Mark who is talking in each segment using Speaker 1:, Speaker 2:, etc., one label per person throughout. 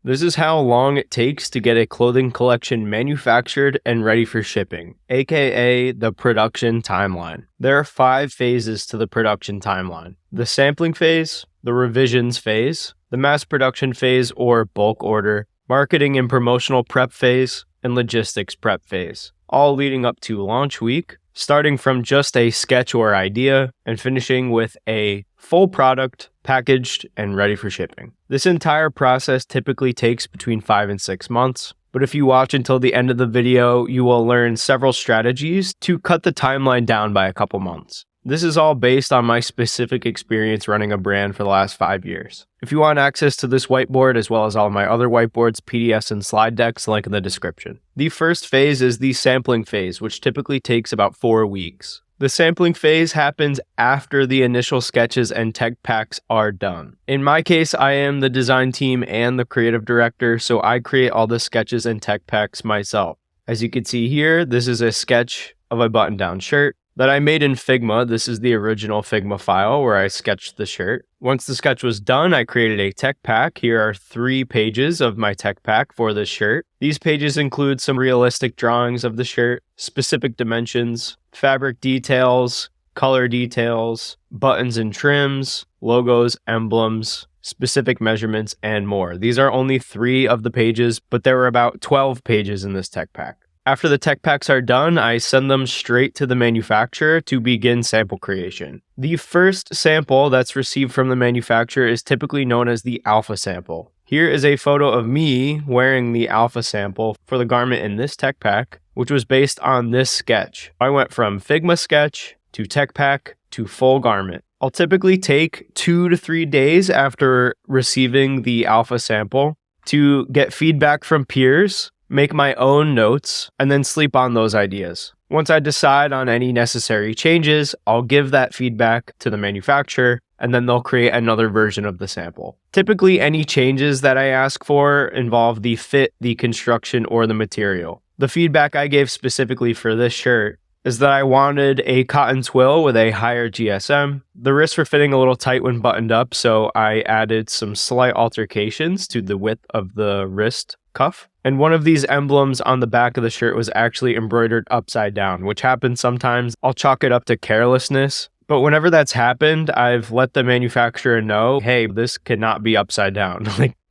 Speaker 1: This is how long it takes to get a clothing collection manufactured and ready for shipping, aka the production timeline. There are 5 phases to the production timeline: the sampling phase, the revisions phase, the mass production phase or bulk order, marketing and promotional prep phase, and logistics prep phase, all leading up to launch week, starting from just a sketch or idea and finishing with a full product packaged and ready for shipping. This entire process typically takes between 5 and 6 months, but if you watch until the end of the video, you will learn several strategies to cut the timeline down by a couple months. This is all based on my specific experience running a brand for the last 5 years. If you want access to this whiteboard as well as all my other whiteboards, PDFs, and slide decks, link in the description. The first phase is the sampling phase, which typically takes about 4 weeks. The sampling phase happens after the initial sketches and tech packs are done. In my case, I am the design team and the creative director, so I create all the sketches and tech packs myself. As you can see here, this is a sketch of a button-down shirt that I made in Figma. This is the original Figma file where I sketched the shirt. Once the sketch was done, I created a tech pack. Here are 3 pages of my tech pack for this shirt. These pages include some realistic drawings of the shirt, specific dimensions, fabric details, color details, buttons and trims, logos, emblems, specific measurements, and more. These are only 3 of the pages, but there were about 12 pages in this tech pack. After the tech packs are done, I send them straight to the manufacturer to begin sample creation. The first sample that's received from the manufacturer is typically known as the alpha sample. Here is a photo of me wearing the alpha sample for the garment in this tech pack, which was based on this sketch. I went from Figma sketch to tech pack to full garment. I'll typically take 2 to 3 days after receiving the alpha sample to get feedback from peers, make my own notes, and then sleep on those ideas. Once I decide on any necessary changes, I'll give that feedback to the manufacturer, and then they'll create another version of the sample. Typically, any changes that I ask for involve the fit, the construction, or the material. The feedback I gave specifically for this shirt is that I wanted a cotton twill with a higher GSM. The wrists were fitting a little tight when buttoned up, so I added some slight alterations to the width of the wrist cuff. And one of these emblems on the back of the shirt was actually embroidered upside down, which happens sometimes. I'll chalk it up to carelessness. But whenever that's happened, I've let the manufacturer know, hey, this cannot be upside down.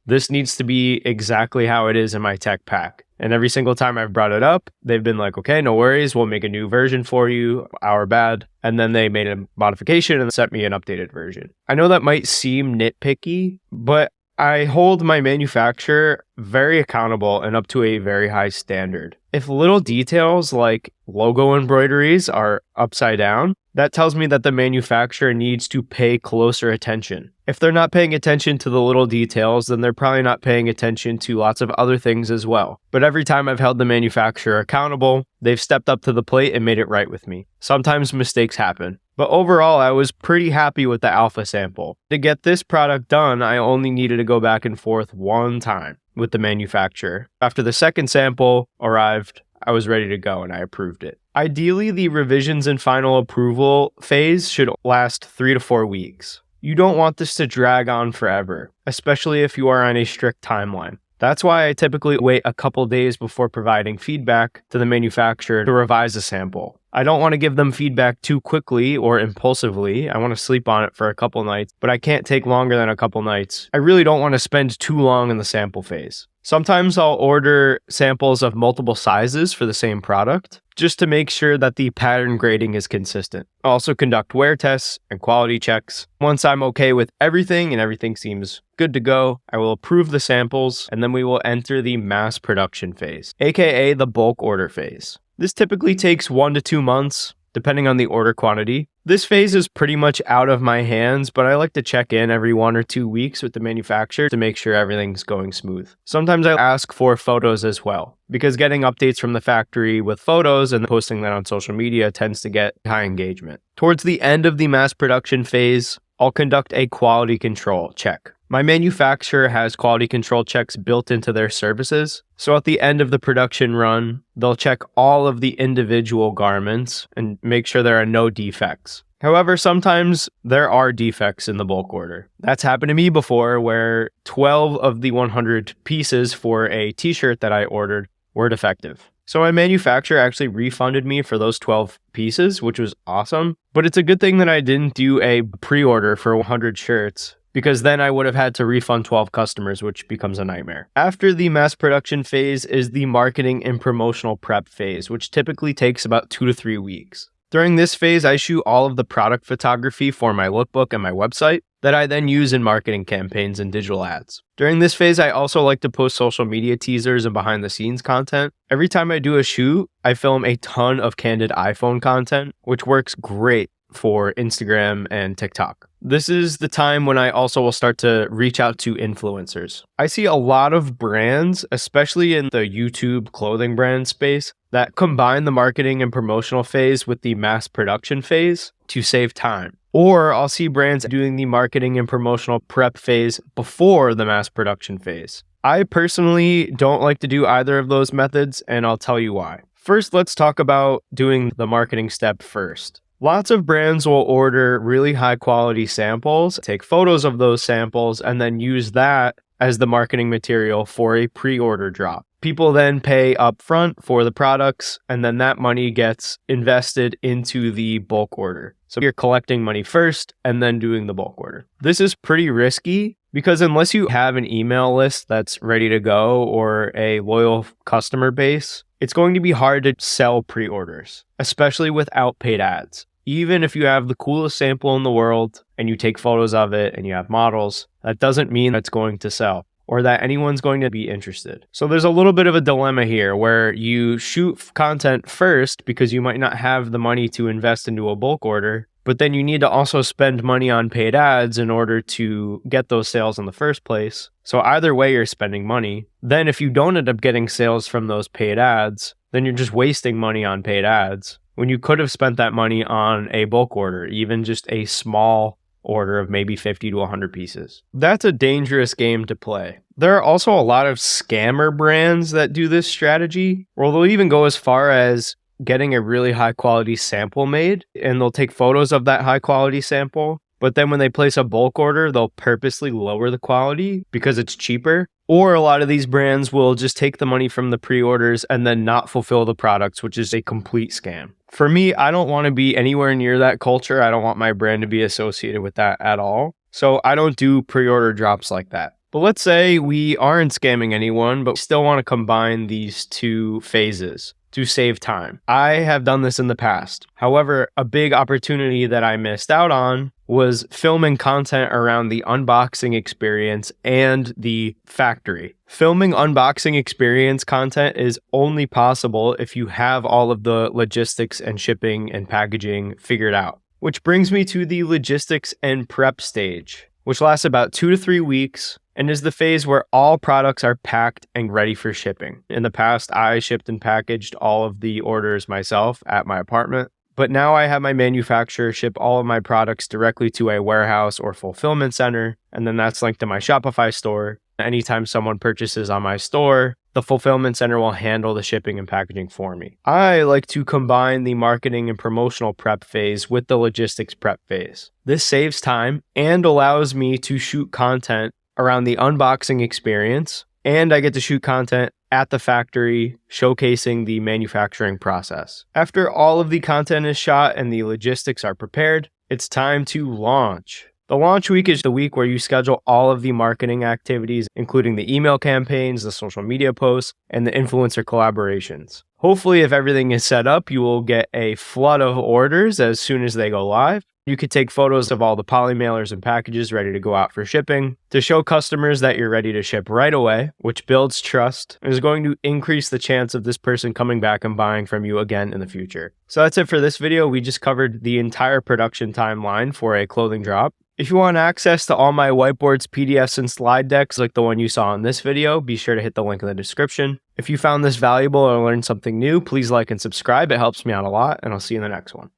Speaker 1: This needs to be exactly how it is in my tech pack. And every single time I've brought it up, they've been like, okay, no worries. We'll make a new version for you, our bad. And then they made a modification and sent me an updated version. I know that might seem nitpicky, but I hold my manufacturer very accountable and up to a very high standard. If little details like logo embroideries are upside down, that tells me that the manufacturer needs to pay closer attention. If they're not paying attention to the little details, then they're probably not paying attention to lots of other things as well. But every time I've held the manufacturer accountable, they've stepped up to the plate and made it right with me. Sometimes mistakes happen. But overall, I was pretty happy with the alpha sample. To get this product done, I only needed to go back and forth 1 time with the manufacturer. After the second sample arrived, I was ready to go and I approved it. Ideally, the revisions and final approval phase should last 3 to 4 weeks. You don't want this to drag on forever, especially if you are on a strict timeline. That's why I typically wait a couple days before providing feedback to the manufacturer to revise a sample. I don't want to give them feedback too quickly or impulsively. I want to sleep on it for a couple nights, but I can't take longer than a couple nights. I really don't want to spend too long in the sample phase. Sometimes I'll order samples of multiple sizes for the same product, just to make sure that the pattern grading is consistent. I'll also conduct wear tests and quality checks. Once I'm okay with everything and everything seems good to go, I will approve the samples, and then we will enter the mass production phase, aka the bulk order phase. This typically takes 1 to 2 months, depending on the order quantity. This phase is pretty much out of my hands, but I like to check in every 1 or 2 weeks with the manufacturer to make sure everything's going smooth. Sometimes I ask for photos as well, because getting updates from the factory with photos and posting that on social media tends to get high engagement. Towards the end of the mass production phase, I'll conduct a quality control check. My manufacturer has quality control checks built into their services, so at the end of the production run, they'll check all of the individual garments and make sure there are no defects. However, sometimes there are defects in the bulk order. That's happened to me before, where 12 of the 100 pieces for a t-shirt that I ordered were defective. So my manufacturer actually refunded me for those 12 pieces, which was awesome. But it's a good thing that I didn't do a pre-order for 100 shirts, because then I would have had to refund 12 customers, which becomes a nightmare. After the mass production phase is the marketing and promotional prep phase, which typically takes about 2 to 3 weeks. During this phase, I shoot all of the product photography for my lookbook and my website that I then use in marketing campaigns and digital ads. During this phase, I also like to post social media teasers and behind the scenes content. Every time I do a shoot, I film a ton of candid iPhone content, which works great for Instagram and TikTok. This is the time when I also will start to reach out to influencers. I see a lot of brands, especially in the YouTube clothing brand space, that combine the marketing and promotional phase with the mass production phase to save time. Or I'll see brands doing the marketing and promotional prep phase before the mass production phase. I personally don't like to do either of those methods, and I'll tell you why. First, let's talk about doing the marketing step first. Lots of brands will order really high quality samples, take photos of those samples, and then use that as the marketing material for a pre-order drop. People then pay upfront for the products, and then that money gets invested into the bulk order. So you're collecting money first and then doing the bulk order. This is pretty risky because unless you have an email list that's ready to go or a loyal customer base, it's going to be hard to sell pre-orders, especially without paid ads. Even if you have the coolest sample in the world and you take photos of it and you have models, that doesn't mean it's going to sell or that anyone's going to be interested. So there's a little bit of a dilemma here where you shoot content first because you might not have the money to invest into a bulk order, but then you need to also spend money on paid ads in order to get those sales in the first place. So either way, you're spending money. Then if you don't end up getting sales from those paid ads, then you're just wasting money on paid ads when you could have spent that money on a bulk order, even just a small order of maybe 50 to 100 pieces. That's a dangerous game to play. There are also a lot of scammer brands that do this strategy, or they'll even go as far as getting a really high quality sample made, and they'll take photos of that high quality sample. But then when they place a bulk order, they'll purposely lower the quality because it's cheaper. Or a lot of these brands will just take the money from the pre-orders and then not fulfill the products, which is a complete scam. For me, I don't want to be anywhere near that culture. I don't want my brand to be associated with that at all. So I don't do pre-order drops like that. But let's say we aren't scamming anyone, but still want to combine these two phases to save time. I have done this in the past. However, a big opportunity that I missed out on was filming content around the unboxing experience and the factory. Filming unboxing experience content is only possible if you have all of the logistics and shipping and packaging figured out. Which brings me to the logistics and prep stage, which lasts about 2 to 3 weeks and is the phase where all products are packed and ready for shipping. In the past, I shipped and packaged all of the orders myself at my apartment, but now I have my manufacturer ship all of my products directly to a warehouse or fulfillment center, and then that's linked to my Shopify store. Anytime someone purchases on my store, the fulfillment center will handle the shipping and packaging for me. I like to combine the marketing and promotional prep phase with the logistics prep phase. This saves time and allows me to shoot content around the unboxing experience, and I get to shoot content at the factory showcasing the manufacturing process. After all of the content is shot and the logistics are prepared, it's time to launch. The launch week is the week where you schedule all of the marketing activities, including the email campaigns, the social media posts, and the influencer collaborations. Hopefully, if everything is set up, you will get a flood of orders as soon as they go live. You could take photos of all the poly mailers and packages ready to go out for shipping to show customers that you're ready to ship right away, which builds trust and is going to increase the chance of this person coming back and buying from you again in the future. So that's it for this video. We just covered the entire production timeline for a clothing drop. If you want access to all my whiteboards, PDFs, and slide decks like the one you saw in this video, be sure to hit the link in the description. If you found this valuable or learned something new, please like and subscribe. It helps me out a lot, and I'll see you in the next one.